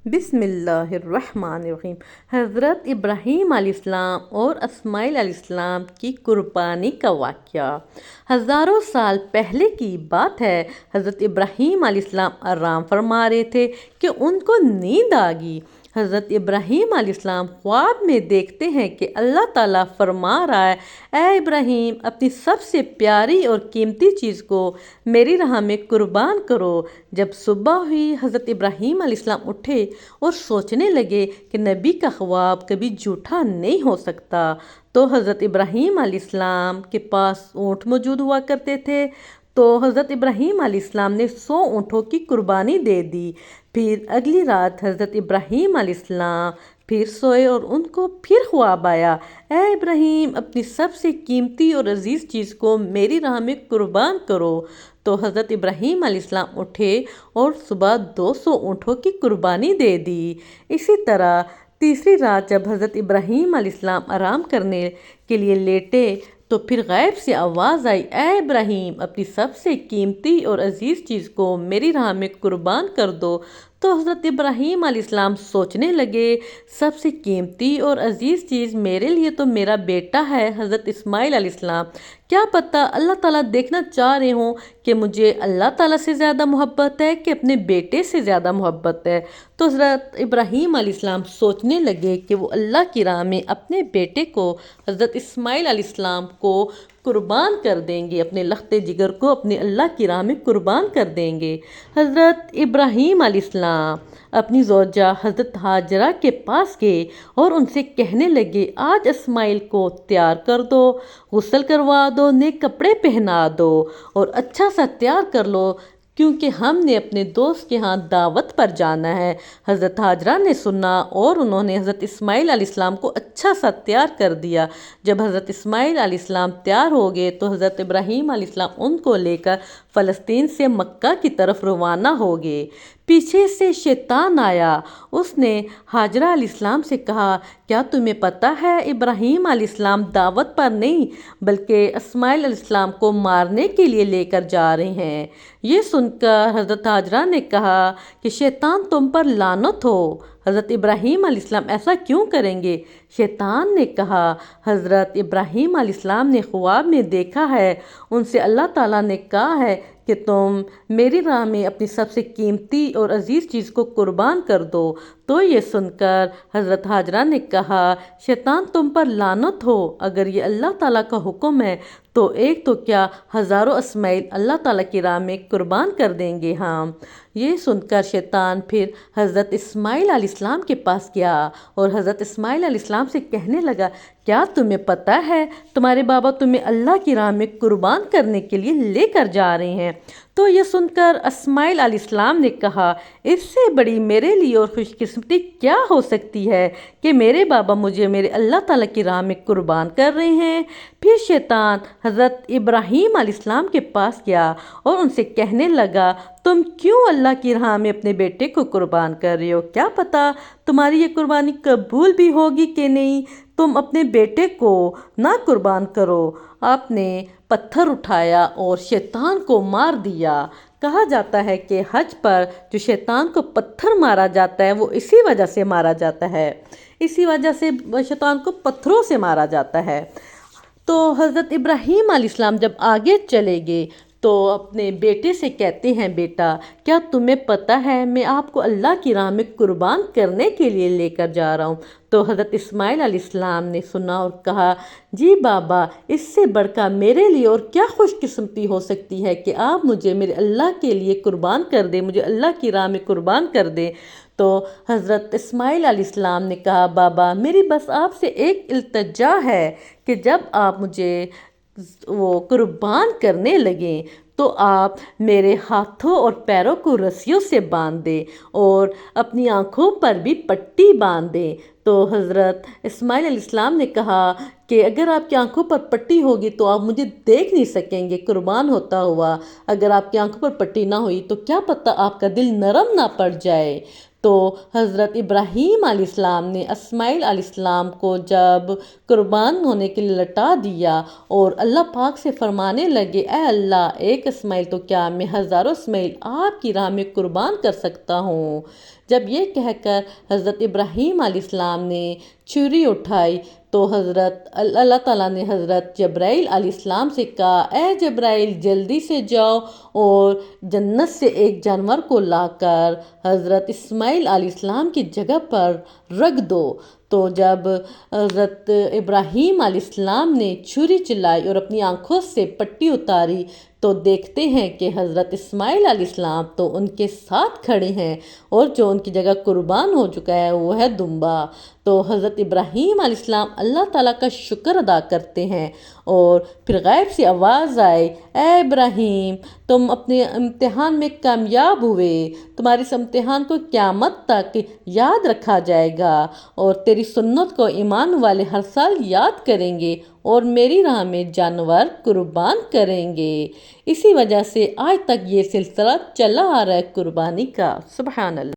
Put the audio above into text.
بسم اللہ الرحمن الرحیم۔ حضرت ابراہیم علیہ السلام اور اسماعیل علیہ السلام کی قربانی کا واقعہ ہزاروں سال پہلے کی بات ہے۔ حضرت ابراہیم علیہ السلام آرام فرما رہے تھے کہ ان کو نیند آ گئی۔ حضرت ابراہیم علیہ السلام خواب میں دیکھتے ہیں کہ اللہ تعالیٰ فرما رہا ہے، اے ابراہیم، اپنی سب سے پیاری اور قیمتی چیز کو میری راہ میں قربان کرو۔ جب صبح ہوئی، حضرت ابراہیم علیہ السلام اٹھے اور سوچنے لگے کہ نبی کا خواب کبھی جھوٹا نہیں ہو سکتا۔ تو حضرت ابراہیم علیہ السلام کے پاس اونٹ موجود ہوا کرتے تھے، تو حضرت ابراہیم علیہ السلام نے 100 اونٹوں کی قربانی دے دی۔ پھر اگلی رات حضرت ابراہیم علیہ السلام پھر سوئے اور ان کو پھر خواب آیا، اے ابراہیم، اپنی سب سے قیمتی اور عزیز چیز کو میری راہ میں قربان کرو۔ تو حضرت ابراہیم علیہ السلام اٹھے اور صبح 200 اونٹوں کی قربانی دے دی۔ اسی طرح تیسری رات جب حضرت ابراہیم علیہ السلام آرام کرنے کے لیے لیٹے تو پھر غیب سے آواز آئی، اے ابراہیم، اپنی سب سے قیمتی اور عزیز چیز کو میری راہ میں قربان کر دو۔ تو حضرت ابراہیم علیہ السلام سوچنے لگے، سب سے قیمتی اور عزیز چیز میرے لیے تو میرا بیٹا ہے، حضرت اسماعیل علیہ السلام۔ کیا پتہ اللہ تعالیٰ دیکھنا چاہ رہے ہوں کہ مجھے اللہ تعالیٰ سے زیادہ محبت ہے کہ اپنے بیٹے سے زیادہ محبت ہے۔ تو حضرت ابراہیم علیہ السلام سوچنے لگے کہ وہ اللہ کی راہ میں اپنے بیٹے کو، حضرت اسماعیل علیہ السلام کو قربان کر دیں گے، اپنے لخت جگر کو اپنے اللہ کی راہ میں قربان کر دیں گے۔ حضرت ابراہیم علیہ السلام اپنی زوجہ حضرت ہاجرہ کے پاس گئے اور ان سے کہنے لگے، آج اسماعیل کو تیار کر دو، غسل کروا دو، نئے کپڑے پہنا دو اور اچھا سا تیار کر لو، کیونکہ ہم نے اپنے دوست کے ہاں دعوت پر جانا ہے۔ حضرت ہاجرہ نے سنا اور انہوں نے حضرت اسماعیل علیہ السلام کو اچھا سا تیار کر دیا۔ جب حضرت اسماعیل علیہ السلام تیار ہو گئے تو حضرت ابراہیم علیہ السلام ان کو لے کر فلسطین سے مکہ کی طرف روانہ ہو گئے۔ پیچھے سے شیطان آیا، اس نے ہاجرہ علیہ السلام سے کہا، کیا تمہیں پتہ ہے ابراہیم علیہ السلام دعوت پر نہیں بلکہ اسماعیل علیہ السلام کو مارنے کے لیے لے کر جا رہے ہیں؟ یہ سن کر حضرت ہاجرہ نے کہا کہ شیطان تم پر لعنت ہو، حضرت ابراہیم علیہ السلام ایسا کیوں کریں گے؟ شیطان نے کہا، حضرت ابراہیم علیہ السلام نے خواب میں دیکھا ہے، ان سے اللہ تعالیٰ نے کہا ہے کہ تم میری راہ میں اپنی سب سے قیمتی اور عزیز چیز کو قربان کر دو۔ تو یہ سن کر حضرت ہاجرہ نے کہا، شیطان تم پر لعنت ہو، اگر یہ اللہ تعالیٰ کا حکم ہے تو ایک تو کیا ہزاروں اسماعیل اللہ تعالیٰ کی راہ میں قربان کر دیں گے ہم۔ یہ سن کر شیطان پھر حضرت اسماعیل علیہ السلام کے پاس گیا اور حضرت اسماعیل علیہ السلام سے کہنے لگا، کیا تمہیں پتہ ہے تمہارے بابا تمہیں اللہ کی راہ میں قربان کرنے کے لیے لے کر جا رہے ہیں؟ تو یہ سن کر اسماعیل علیہ السلام نے کہا، اس سے بڑی میرے لیے اور خوش قسمتی کیا ہو سکتی ہے کہ میرے بابا مجھے میرے اللہ تعالیٰ کی راہ میں قربان کر رہے ہیں۔ پھر شیطان حضرت ابراہیم علیہ السلام کے پاس گیا اور ان سے کہنے لگا، تم کیوں اللہ کی راہ میں اپنے بیٹے کو قربان کر رہے ہو؟ کیا پتہ تمہاری یہ قربانی قبول بھی ہوگی کہ نہیں، تم اپنے بیٹے کو نہ قربان کرو۔ آپ نے پتھر اٹھایا اور شیطان کو مار دیا۔ کہا جاتا ہے کہ حج پر جو شیطان کو پتھر مارا جاتا ہے وہ اسی وجہ سے مارا جاتا ہے، اسی وجہ سے شیطان کو پتھروں سے مارا جاتا ہے۔ تو حضرت ابراہیم علیہ السلام جب آگے چلے گئے تو اپنے بیٹے سے کہتے ہیں، بیٹا، کیا تمہیں پتہ ہے میں آپ کو اللہ کی راہ میں قربان کرنے کے لیے لے کر جا رہا ہوں؟ تو حضرت اسماعیل علیہ السلام نے سنا اور کہا، جی بابا، اس سے بڑھ کر میرے لیے اور کیا خوش قسمتی ہو سکتی ہے کہ آپ مجھے میرے اللہ کے لیے قربان کر دیں، مجھے اللہ کی راہ میں قربان کر دیں۔ تو حضرت اسماعیل علیہ السلام نے کہا، بابا، میری بس آپ سے ایک التجا ہے کہ جب آپ مجھے وہ قربان کرنے لگیں تو آپ میرے ہاتھوں اور پیروں کو رسیوں سے باندھ دیں اور اپنی آنکھوں پر بھی پٹی باندھ دیں۔ تو حضرت اسماعیل علیہ السلام نے کہا کہ اگر آپ کی آنکھوں پر پٹی ہوگی تو آپ مجھے دیکھ نہیں سکیں گے قربان ہوتا ہوا، اگر آپ کی آنکھوں پر پٹی نہ ہوئی تو کیا پتہ آپ کا دل نرم نہ پڑ جائے۔ تو حضرت ابراہیم علیہ السلام نے اسماعیل علیہ السلام کو جب قربان ہونے کے لیے لٹا دیا اور اللہ پاک سے فرمانے لگے، اے اللہ، ایک اسماعیل تو کیا میں ہزاروں اسماعیل آپ کی راہ میں قربان کر سکتا ہوں۔ جب یہ کہہ کر حضرت ابراہیم علیہ السلام نے چھری اٹھائی تو اللہ تعالیٰ نے حضرت جبرائیل علیہ السلام سے کہا، اے جبرائیل جلدی سے جاؤ اور جنت سے ایک جانور کو لا کر حضرت اسماعیل علیہ السلام کی جگہ پر رکھ دو۔ تو جب حضرت ابراہیم علیہ السلام نے چھری چلائی اور اپنی آنکھوں سے پٹی اتاری تو دیکھتے ہیں کہ حضرت اسماعیل علیہ السلام تو ان کے ساتھ کھڑے ہیں اور جو ان کی جگہ قربان ہو چکا ہے وہ ہے دمبا۔ تو حضرت ابراہیم علیہ السلام اللہ تعالیٰ کا شکر ادا کرتے ہیں اور پھر غیب سے آواز آئے، اے ابراہیم تم اپنے امتحان میں کامیاب ہوئے، تمہارے اس امتحان کو قیامت تک یاد رکھا جائے گا اور تیری سنت کو ایمان والے ہر سال یاد کریں گے اور میری راہ میں جانور قربان کریں گے۔ اسی وجہ سے آج تک یہ سلسلہ چلا آ رہا ہے قربانی کا۔ سبحان اللہ۔